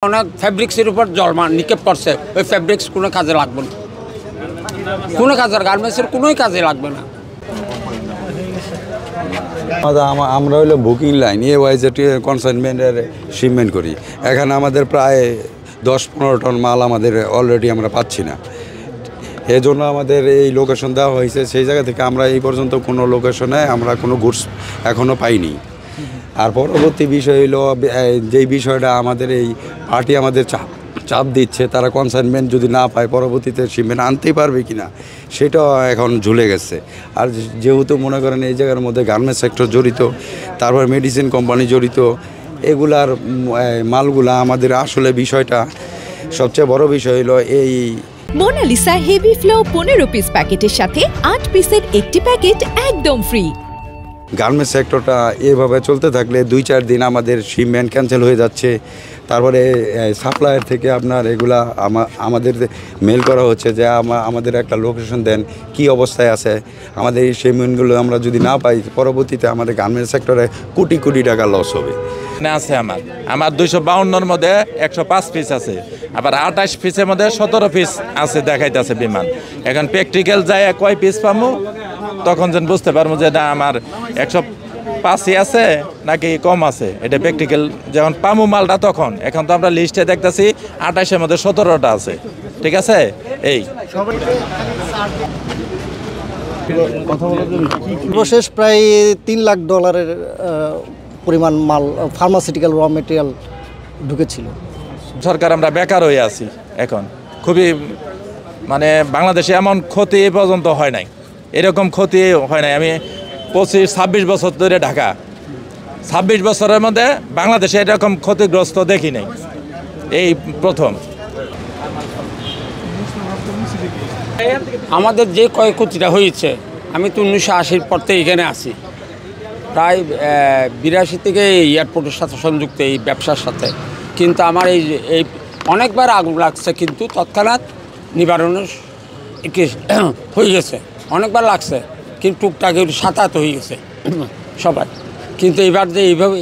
অনেক ফ্যাব্রিক্সের উপর জল নিক্ষেপ করছে, ওই ফ্যাব্রিক্স কোনো কাজে লাগবে না, কোনো কাজের গার্মেন্টসের কোনোই কাজে লাগবে না। আমরা হলো বুকিং লাইন ওয়াইজেটি কনসাইনমেন্টের শিপমেন্ট করি। এখানে আমাদের প্রায় 10-15 টন মাল আমাদের অলরেডি আমরা পাচ্ছি না। এই জন্য আমাদের এই লোকেশন দেওয়া হয়েছে, সেই জায়গা থেকে আমরা এই পর্যন্ত কোনো লোকেশনে আমরা কোনো গুডস এখনও পাইনি। আর পরবর্তী বিষয় হলো যেই বিষয়টা আমাদের এই পার্টি আমাদের চাপ দিচ্ছে, তারা কনসাইনমেন্ট যদি না পায় পরবর্তীতে শিপমেন্ট আনতেই পারবে কি না সেটাও এখন ঝুলে গেছে। আর যেহেতু মনে করেন এই জায়গার মধ্যে গার্মেন্টস সেক্টর জড়িত, তারপর মেডিসিন কোম্পানি জড়িত, এগুলার মালগুলা আমাদের আসলে বিষয়টা সবচেয়ে বড় বিষয় হলো এই মোনালিসা হেভি ফ্লো 15 পিস প্যাকেটের সাথে 8 পিসের একটি প্যাকেট একদম ফ্রি। গার্মেন্টস সেক্টরটা এভাবে চলতে থাকলে 2-4 দিন আমাদের শিপমেন্ট ক্যান্সেল হয়ে যাচ্ছে। তারপরে সাপ্লায়ার থেকে আপনার এগুলা আমাদের মেল করা হচ্ছে যে আমাদের একটা লোকেশন দেন, কি অবস্থায় আছে আমাদের এই শিপমেন্টগুলো আমরা যদি না পাই পরবর্তীতে আমাদের গার্মেন্টস সেক্টরে কোটি কোটি টাকা লস হবে। আছে আমার 252-র মধ্যে 105 পিস আছে, আবার 28 পিসের মধ্যে 17 পিস আছে দেখাইতেছে বিমান। এখন প্র্যাকটিক্যাল যায় কয় পিস পামু তখন যেন বুঝতে পারবো যে না আমার 105ই আছে নাকি কম আছে। এটা প্র্যাকটিক্যাল যখন পামু মালটা তখন। এখন তো আমরা লিস্টে দেখতেছি 28-এর মধ্যে 17টা আছে, ঠিক আছে। এই সর্বশেষ প্রায় $3 লাখ পরিমাণ মাল ফার্মাসিউটিক্যাল র মেটেরিয়াল ঢুকেছিল। সরকার আমরা বেকার হয়ে আছি এখন, খুবই মানে বাংলাদেশে এমন ক্ষতি এ পর্যন্ত হয় নাই, এরকম ক্ষতি হয় নাই। আমি 25-26 বছর ধরে ঢাকা, 26 বছরের মধ্যে বাংলাদেশে এরকম ক্ষতিগ্রস্ত দেখি নাই, এই প্রথম। আমাদের যে ক্ষয়ক্ষতিটা হয়েছে, আমি তো 1980-র পর থেকে এখানে আছি, প্রায় 82 থেকে এয়ারপোর্টের সাথে সংযুক্ত এই ব্যবসার সাথে। কিন্তু আমার এই অনেকবার আগুন লাগছে, কিন্তু তৎক্ষণাৎ নিবারণের হয়ে গেছে। অনেকবার লাগছে কিন্তু টুকটাক সাতাত হয়ে গেছে সবাই। কিন্তু এবার যে এইভাবে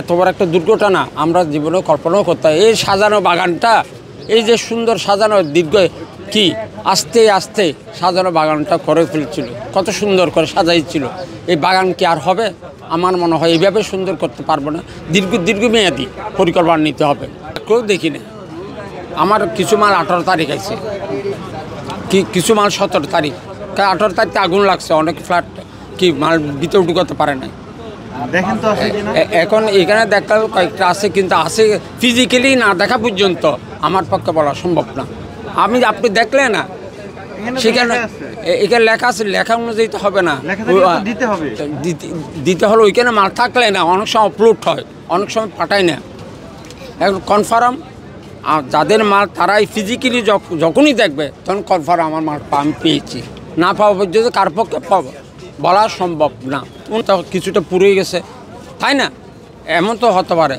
এত বড় একটা দুর্ঘটনা আমরা জীবনে কল্পনাও করতে হয়। এই সাজানো বাগানটা, এই যে সুন্দর সাজানো দীর্ঘ কি আস্তে আস্তে সাজানো বাগানটা করে ফেলছিল, কত সুন্দর করে সাজাইছিল। এই বাগান কি আর হবে? আমার মনে হয় এইভাবে সুন্দর করতে পারবো না, দীর্ঘমেয়াদী পরিকল্পনা নিতে হবে। কেউ দেখি না, আমার কিছু মাল 18 তারিখ আছে, কিছু মাল 17 তারিখ, 18 তারিখে আগুন লাগছে, অনেক ফ্ল্যাট কি মাল ভিতরে ঢুকাতে পারে নাই। এখন এখানে দেখা কয়েকটা আছে, কিন্তু আছে ফিজিক্যালি না দেখা পর্যন্ত আমার পক্ষে বলা সম্ভব না। আপনি দেখলে না সেখানে এখানে লেখা আছে, লেখা অনুযায়ী তো হবে না, দিতে হলে ওইখানে মাল থাকলে না, অনেক সময় আপলোড হয়, অনেক সময় পাঠায় না। এখন কনফার্ম যাদের মাল তারাই ফিজিক্যালি যখনই দেখবে তখন কনফার্ম আমার মাল আমি পেয়েছি। না পাওয়া পর্যন্ত কার পক্ষে বলা সম্ভব না। তো কিছুটা পুড়ে গেছে, তাই না? এমন তো হতে পারে।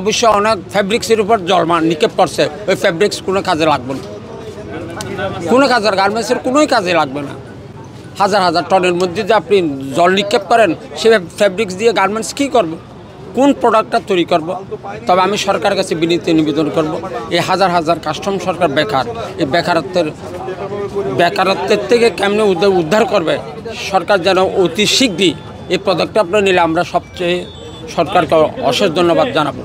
অবশ্যই অনেক ফ্যাব্রিক্সের উপর জল নিক্ষেপ করছে, ওই ফ্যাব্রিক্স কোনো কাজে লাগবে না, কোনো কাজের গার্মেন্টসের কোনোই কাজে লাগবে না। হাজার হাজার টনের মধ্যে যে আপনি জল নিক্ষেপ করেন, সে ফ্যাব্রিক্স দিয়ে গার্মেন্টস কী করবো, কোন প্রোডাক্টটা তৈরি করব? তবে আমি সরকারের কাছে বিনীত নিবেদন করব, এই হাজার হাজার কাস্টম সরকার বেকার, এই বেকারত্বের থেকে কেমনে উদ্ধার করবে সরকার, যেন অতি শীঘ্রই এই পদক্ষেপ নিলে আমরা সবচেয়ে সরকারকে অশেষ ধন্যবাদ জানাবো।